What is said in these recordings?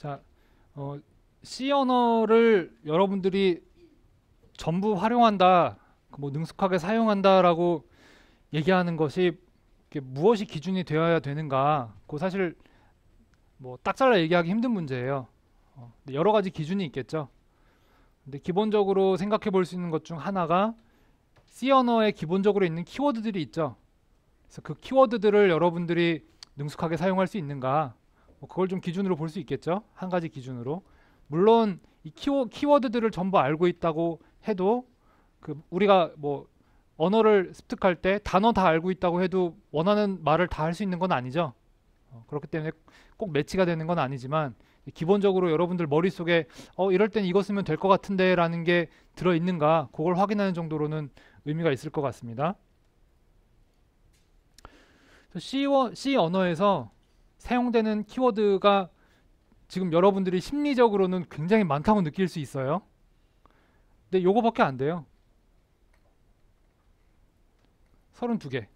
자, C 언어를 여러분들이 전부 활용한다, 뭐 능숙하게 사용한다라고 얘기하는 것이 무엇이 기준이 되어야 되는가? 그 사실 뭐 딱 잘라 얘기하기 힘든 문제예요. 근데 여러 가지 기준이 있겠죠. 근데 기본적으로 생각해 볼 수 있는 것 중 하나가 C 언어에 기본적으로 있는 키워드들이 있죠. 그래서 그 키워드들을 여러분들이 능숙하게 사용할 수 있는가? 뭐 그걸 좀 기준으로 볼 수 있겠죠. 한 가지 기준으로. 물론 이 키워드들을 전부 알고 있다고 해도 우리가 뭐 언어를 습득할 때 단어 다 알고 있다고 해도 원하는 말을 다 할 수 있는 건 아니죠. 그렇기 때문에 꼭 매치가 되는 건 아니지만 기본적으로 여러분들 머릿속에 이럴 땐 이거 쓰면 될 것 같은데 라는 게 들어있는가 그걸 확인하는 정도로는 의미가 있을 것 같습니다. C 언어에서 사용되는 키워드가 지금 여러분들이 심리적으로는 굉장히 많다고 느낄 수 있어요. 근데 요거밖에 안 돼요. 32개.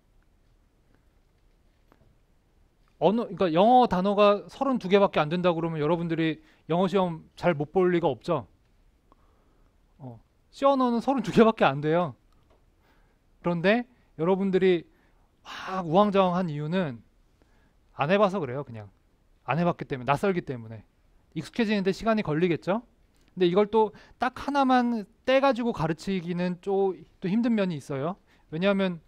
그러니까 영어 단어가 32개밖에 안 된다 그러면 여러분들이 영어 시험 잘 못 볼 리가 없죠. C 언어는 32개밖에 안 돼요. 그런데 여러분들이 막 우왕좌왕한 이유는 안 해봐서 그래요. 그냥 안 해봤기 때문에, 낯설기 때문에. 익숙해지는데 시간이 걸리겠죠. 근데 이걸 또 딱 하나만 떼가지고 가르치기는 또 힘든 면이 있어요. 왜냐하면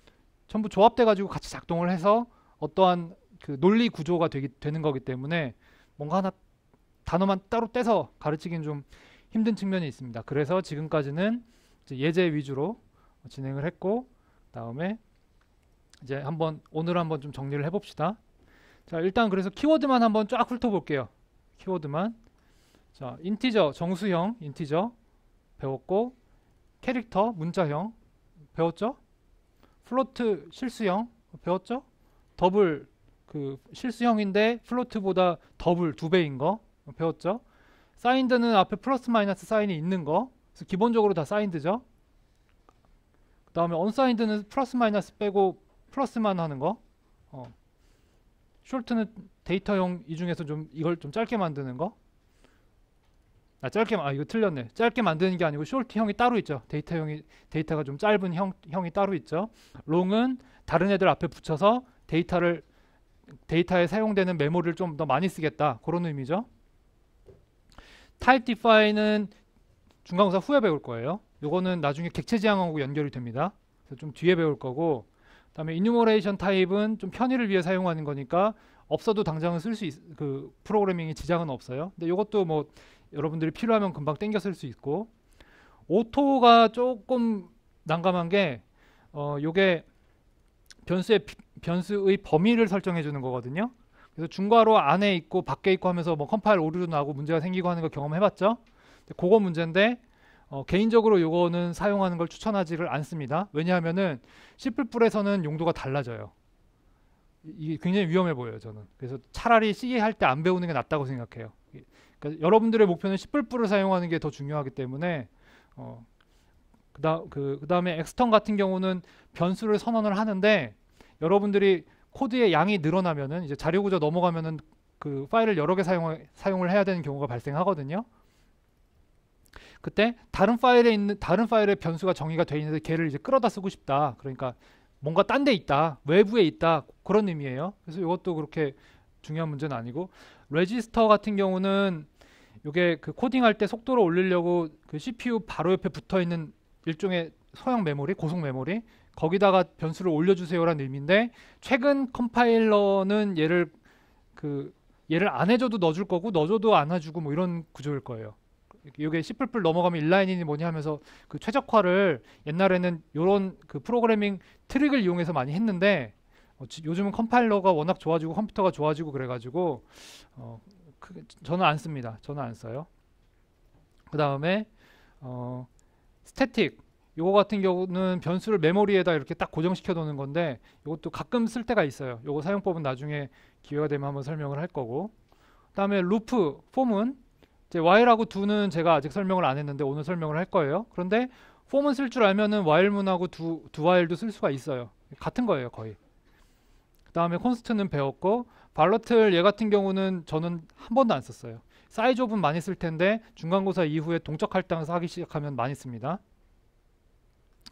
전부 조합돼가지고 같이 작동을 해서 어떠한 그 논리 구조가 되는 거기 때문에 뭔가 하나 단어만 따로 떼서 가르치기는 좀 힘든 측면이 있습니다. 그래서 지금까지는 이제 예제 위주로 진행을 했고, 다음에 이제 오늘 한번 좀 정리를 해봅시다. 자, 일단 그래서 키워드만 한번 쫙 훑어볼게요. 키워드만. 자, 인티저, 정수형 인티저 배웠고, 캐릭터, 문자형 배웠죠? 플로트, 실수형 배웠죠? 더블, 실수형인데 플로트보다 더블 2배인 거 배웠죠? 사인드는 앞에 플러스 마이너스 사인이 있는 거. 그래서 기본적으로 다 사인드죠. 그 다음에 언사인드는 플러스 마이너스 빼고 플러스만 하는 거. 숄트는 데이터형 이 중에서 좀 이걸 좀 짧게 만드는 거. 이거 틀렸네. 짧게 만드는 게 아니고 숄트형이 따로 있죠. 데이터가 좀 짧은 형이 따로 있죠. 롱은 다른 애들 앞에 붙여서 데이터에 사용되는 메모리를 좀 더 많이 쓰겠다. 그런 의미죠. 타입 디파인은 중간고사 후에 배울 거예요. 요거는 나중에 객체 지향하고 연결이 됩니다. 그래서 좀 뒤에 배울 거고, 그다음에 이누머레이션 타입은 좀 편의를 위해 사용하는 거니까 없어도 당장은 쓸 수 그 프로그래밍에 지장은 없어요. 근데 요것도 뭐 여러분들이 필요하면 금방 땡겨 쓸 수 있고, 오토가 조금 난감한 게 요게 변수의 범위를 설정해 주는 거거든요. 그래서 중괄호 안에 있고 밖에 있고 하면서 뭐 컴파일 오류도 나고 문제가 생기고 하는 거 경험해봤죠? 그거 문제인데 개인적으로 요거는 사용하는 걸 추천하지를 않습니다. 왜냐하면은 C++에서는 용도가 달라져요. 이게 굉장히 위험해 보여요, 저는. 그래서 차라리 C 할 때 안 배우는 게 낫다고 생각해요. 그러니까 여러분들의 목표는 C++를 사용하는 게 더 중요하기 때문에 그다음에 엑스턴 같은 경우는 변수를 선언을 하는데 여러분들이 코드의 양이 늘어나면은 이제 자료 구조 넘어가면은 그 파일을 여러 개 사용을 해야 되는 경우가 발생하거든요. 그때 다른 파일에 변수가 정의가 돼 있는데 걔를 이제 끌어다 쓰고 싶다. 그러니까 뭔가 딴 데 있다, 외부에 있다, 그런 의미예요. 그래서 이것도 그렇게 중요한 문제는 아니고, 레지스터 같은 경우는 이게 그 코딩할 때 속도를 올리려고 그 CPU 바로 옆에 붙어 있는 일종의 소형 메모리, 고속 메모리, 거기다가 변수를 올려주세요라는 의미인데, 최근 컴파일러는 얘를 안 해줘도 넣어줄 거고 넣어줘도 안 해주고 뭐 이런 구조일 거예요. 이게 C++ 넘어가면 인라인이니 뭐니 하면서 그 최적화를 옛날에는 이런 그 프로그래밍 트릭을 이용해서 많이 했는데 요즘은 컴파일러가 워낙 좋아지고 컴퓨터가 좋아지고 그래가지고 저는 안 씁니다. 저는 안 써요. 그 다음에 스태틱, 요거 같은 경우는 변수를 메모리에다 이렇게 딱 고정시켜 놓는 건데 이것도 가끔 쓸 때가 있어요. 요거 사용법은 나중에 기회가 되면 한번 설명을 할 거고, 그 다음에 루프, 폼은 이제 while하고 do는 제가 아직 설명을 안 했는데 오늘 설명을 할 거예요. 그런데 폼은 쓸 줄 알면은 while문하고 do while도 쓸 수가 있어요. 같은 거예요, 거의. 그 다음에 콘스트는 배웠고, 발러틀 얘 같은 경우는 저는 한 번도 안 썼어요. 사이즈업은 많이 쓸 텐데 중간고사 이후에 동적 할당에서 하기 시작하면 많이 씁니다.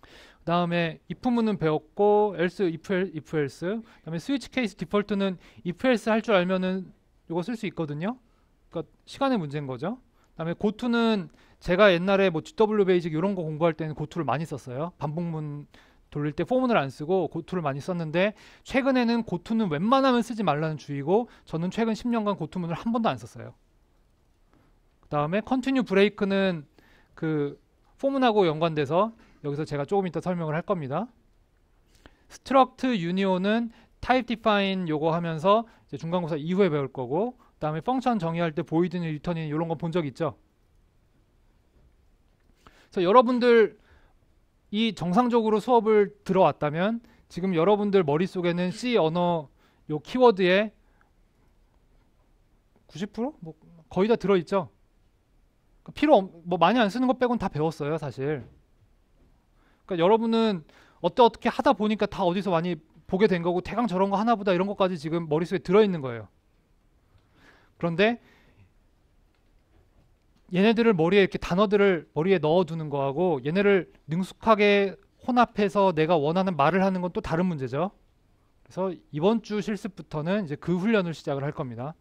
그 다음에 if문은 배웠고 else, if else. 그 다음에 스위치 케이스 디폴트는 if else 할 줄 알면은 이거 쓸 수 있거든요. 그러니까 시간의 문제인 거죠. 그 다음에 고투는 제가 옛날에 뭐 GW 베이직 이런 거 공부할 때는 고투를 많이 썼어요. 반복문 돌릴 때 포문을 안 쓰고 고투를 많이 썼는데 최근에는 고투는 웬만하면 쓰지 말라는 주의고 저는 최근 10년간 고투문을 한 번도 안 썼어요. 그 다음에 컨티뉴 브레이크는 그 포문하고 연관돼서 여기서 제가 조금 이따 설명을 할 겁니다. 스트럭트 유니온은 타입 디파인 요거 하면서 이제 중간고사 이후에 배울 거고 그 다음에 펑션 정의할 때 보이드니 리턴인 이런 거 본 적 있죠? 그래서 여러분들 이 정상적으로 수업을 들어왔다면 지금 여러분들 머릿속에는 C 언어 요 키워드에 90%? 뭐 거의 다 들어있죠? 뭐 많이 안 쓰는 것 빼곤 다 배웠어요 사실. 그러니까 여러분은 어떻게 하다 보니까 다 어디서 많이 보게 된 거고 대강 저런 거 하나보다 이런 것까지 지금 머릿속에 들어있는 거예요. 그런데 얘네들을 머리에 이렇게 단어들을 머리에 넣어두는 거하고 얘네를 능숙하게 혼합해서 내가 원하는 말을 하는 건 또 다른 문제죠. 그래서 이번 주 실습부터는 이제 그 훈련을 시작을 할 겁니다.